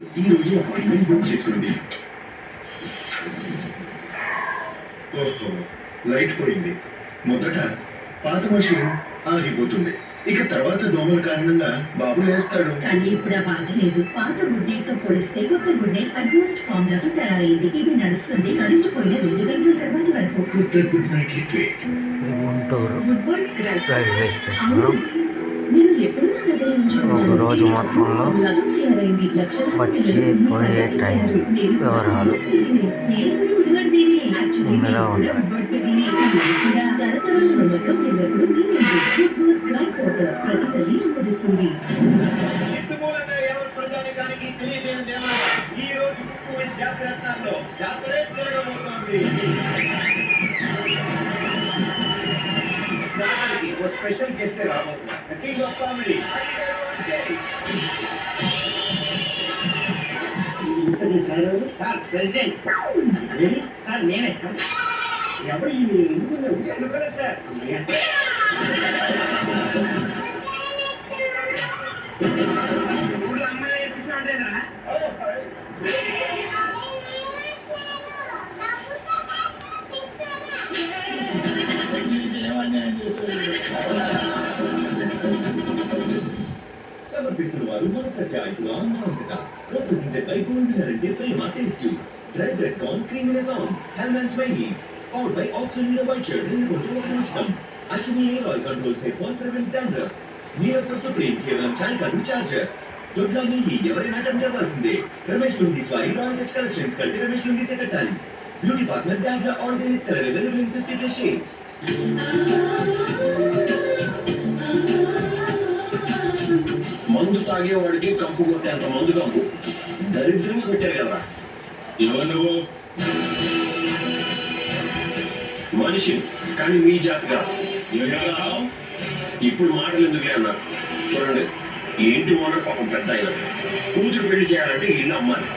ఈ రోజు appointment book చేసుకోండి. ఓహో, లైట్ పోయింది. మొదట పాత మషిన్ ఆగిపోతుంది, ఇక తర్వాత దోమల కారణంగా బాబు లేస్తాడు. కానీ ఇప్పుడు ఆ బాధ లేదు. పాత గుడ్ నైట్ తో పోలిస్తే కొత్త గుడ్ నైట్ అడ్వాన్స్డ్ ఫార్ములాతో తయారైంది. ఇది నడుస్తుంది కరెంటు పోయిన 2 గంటల తర్వాత వరకు. కొత్త good night liquid. Good work scratch. నేను ఎప్పుడు నా దగ్గర ఒక రోజు మొత్తంలో వచ్చి పోయే టైం వివరాలు ఇందులో ఉంటాయి. తరతరాల నమ్మకం ఎల్లప్పుడూ ప్రతి తల్లి అనుమతిస్తుంది. స్పెషల్ గెస్ట్ రాబోతున్నారు. King of comedy sir president sir నేనే ఎవరు సార్ ఊళ్ళో అమ్మాయి నేర్పిస్తున్నా అంటేనా సమర్పిస్తున్న వారు మన సత్యాయుడు represented by Golden Arante Prema Taste, Red Red Corn Creaminess on, Hellman's Mayonnaise, powered by Oxygen White Shirt in the control of Wisdom. Ashwini Hair Oil controls hair fall, prevents dandruff. Near for Supreme, కేవలం చారికాడు charger. Dodla నీలి ఎవరైనా attempt అవ్వాల్సిందే. రమేష్ లుంగీస్ వారి royal touch collections కంటే రమేష్ లుంగీసే కట్టాలి. Beauty partner Dazzler organic colour available in 50 shades. మందు తాగేవాడికి కంపు కొట్టేంత మందు కంపు దరిద్రంగా పెట్టారు కదా. ఎవరు నువ్వు? మనిషి కానీ మీ జాతిగా. ఇప్పుడు మాటలు ఎందుకులే అన్నా. చూడండి, ఏంటి ఓనర్ పాపం పెద్ద అయినా కూతురు పెళ్లి చేయాలంటే ఇల్లు అమ్మాలి.